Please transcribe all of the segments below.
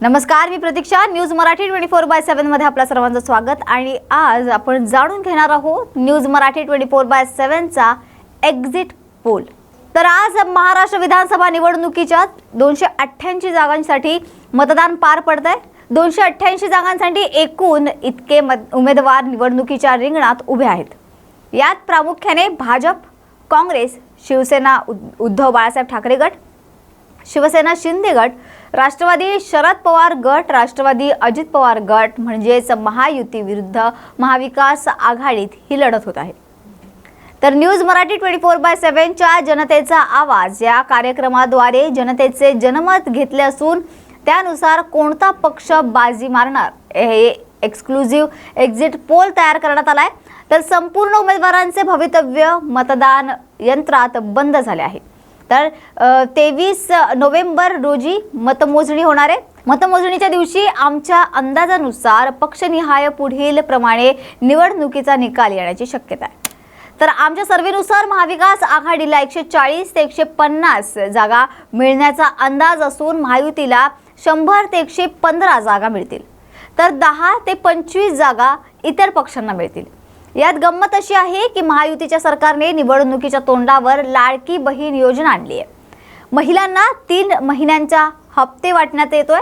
नमस्कार, मी प्रतीक्षा. न्यूज मराठी 24/7 मध्ये आपल्या सर्वांचं स्वागत. आणि आज आपण जाणून घेणार आहोत न्यूज मराठी 24/7 चा एक्झिट पोल. तर आज महाराष्ट्र विधानसभा निवडणुकीच्या 288 जागांसाठी मतदान पार पडतंय. 288 जागांसाठी एकूण इतके उमेदवार निवडणुकीच्या रिंगणात उभे आहेत. यात प्रामुख्याने भाजप, काँग्रेस, शिवसेना उद्धव बाळासाहेब ठाकरे गट, शिवसेना शिंदे गट, राष्ट्रवादी शरद पवार गट, राष्ट्रवादी अजित पवार गट म्हणजेच महायुती विरुद्ध महाविकास आघाडीत ही लढत होत आहे. तर न्यूज मराठी 24/7 च्या जनतेचा आवाज या कार्यक्रमाद्वारे जनतेचे जनमत घेतले असून त्यानुसार कोणता पक्ष बाजी मारणार हे एक्सक्लुझिव्ह एक्झिट पोल तयार करण्यात आलाय. तर संपूर्ण उमेदवारांचे भवितव्य मतदान यंत्रात बंद झाले आहे. तर 23 नोव्हेंबर रोजी मतमोजणी होणार आहे. मतमोजणीच्या दिवशी आमच्या अंदाजानुसार पक्षनिहाय पुढील प्रमाणे निवडणुकीचा निकाल येण्याची शक्यता आहे. तर आमच्या सर्वेनुसार महाविकास आघाडीला 140 ते 150 जागा मिळण्याचा अंदाज असून महायुतीला 100 ते 115 जागा मिळतील. तर 10 ते 25 जागा इतर पक्षांना मिळतील. यात गंमत अशी आहे की महायुतीच्या सरकारने निवडणुकीच्या तोंडावर लाडकी बहीण योजना आणली आहे. महिलांना 3 महिन्यांचा हप्ते वाटण्यात येतोय.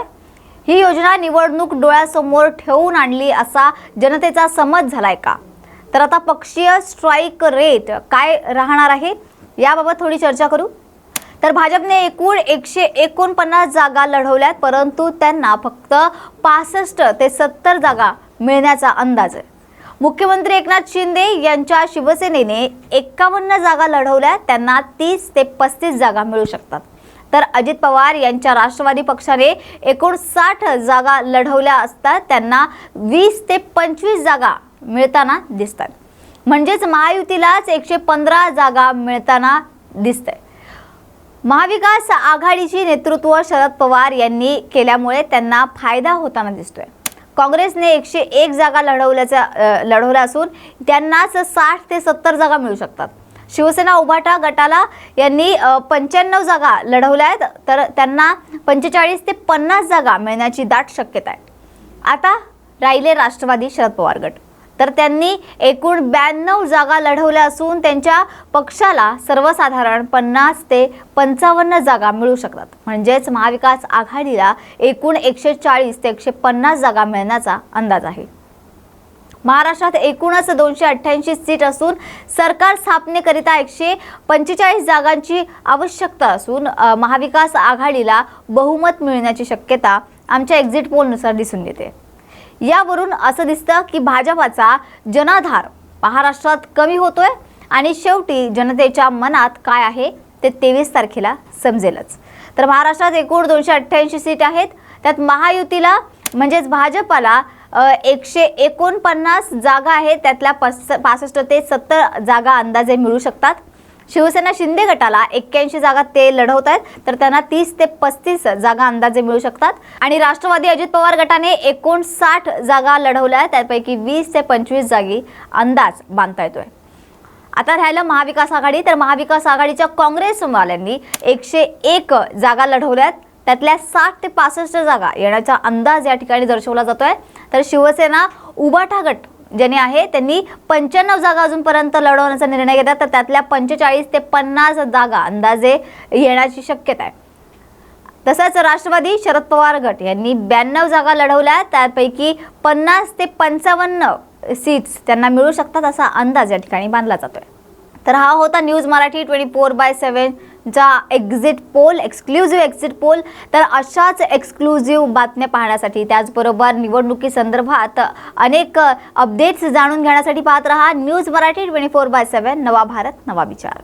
ही योजना निवडणूक डोळ्यासमोर ठेवून आणली असा जनतेचा समज झालाय का? तर आता पक्षीय स्ट्राईक रेट काय राहणार आहे याबाबत थोडी चर्चा करू. तर भाजपने एकूण 149 जागा लढवल्यात, परंतु त्यांना फक्त 65 ते 70 जागा मिळण्याचा अंदाज आहे. मुख्यमंत्री एकनाथ शिंदे यांच्या शिवसेनेने 51 जागा लढवल्या, त्यांना 30 ते 35 जागा मिळू शकतात. तर अजित पवार यांच्या राष्ट्रवादी पक्षाने 59 जागा लढवल्या असतात, त्यांना 20 ते 25 जागा मिळताना दिसतात. म्हणजेच महायुतीलाच 115 जागा मिळताना दिसतंय. महाविकास आघाडीची नेतृत्व शरद पवार यांनी केल्यामुळे त्यांना फायदा होताना दिसतोय. काँग्रेसने 101 जागा लढवल्या असून त्यांनाच 60 ते 70 जागा मिळू शकतात. शिवसेना उभाटा गटाला यांनी 95 जागा लढवल्या आहेत, तर त्यांना 45 ते 50 जागा मिळण्याची दाट शक्यता आहे. आता राहिले राष्ट्रवादी शरद पवार गट. तर त्यांनी एकूण 92 जागा लढवल्या असून त्यांच्या पक्षाला सर्वसाधारण 50 ते 55 जागा मिळू शकतात. म्हणजेच महाविकास आघाडीला एकूण 140 ते 150 जागा मिळण्याचा अंदाज आहे. महाराष्ट्रात एकूणच 288 सीट असून सरकार स्थापनेकरिता 145 जागांची आवश्यकता असून महाविकास आघाडीला बहुमत मिळण्याची शक्यता आमच्या एक्झिट पोलनुसार दिसून येते. यावरून असं दिसतं की भाजपाचा जनाधार महाराष्ट्रात कमी होतोय आणि शेवटी जनतेच्या मनात काय आहे ते 23 तारखेला समजेलच. तर महाराष्ट्रात एकूण 288 सीट आहेत. त्यात महायुतीला म्हणजेच भाजपाला 149 जागा आहेत, त्यातल्या 65 ते 70 जागा अंदाजे मिळू शकतात. शिवसेना शिंदे गटाला 81 जागा ते लढवत आहेत, तर त्यांना 30 ते 35 जागा अंदाजे मिळू शकतात. आणि राष्ट्रवादी अजित पवार गटाने 59 जागा लढवल्या, त्यापैकी 20 ते 25 जागी अंदाज बांधता येतोय. आता राहिलं महाविकास आघाडी. तर महाविकास आघाडीच्या काँग्रेसवाल्यांनी 101 जागा लढवल्यात, त्यातल्या 60 ते 65 जागा येण्याचा अंदाज या ठिकाणी दर्शवला जातोय. तर शिवसेना उभाटा गट ज्यांनी आहे त्यांनी 95 जागा अजूनपर्यंत लढवण्याचा निर्णय घेतला, तर त्यातल्या 45 ते 50 जागा अंदाजे येण्याची शक्यता आहे. तसंच राष्ट्रवादी शरद पवार गट यांनी 92 जागा लढवल्या, त्यापैकी 50 ते 55 सीट्स त्यांना मिळू शकतात असा अंदाज या ठिकाणी बांधला जातोय. तर हा होता न्यूज मराठी 24/7 चा exit poll, exclusive exit poll. तर अशाच एक्सक्लुझिव्ह बातम्या पाहण्यासाठी त्याचबरोबर निवडणुकी संदर्भात अनेक अपडेट्स जाणून घेण्यासाठी पाहत रहा न्यूज मराठी 24/7. नवा भारत, नवा विचार.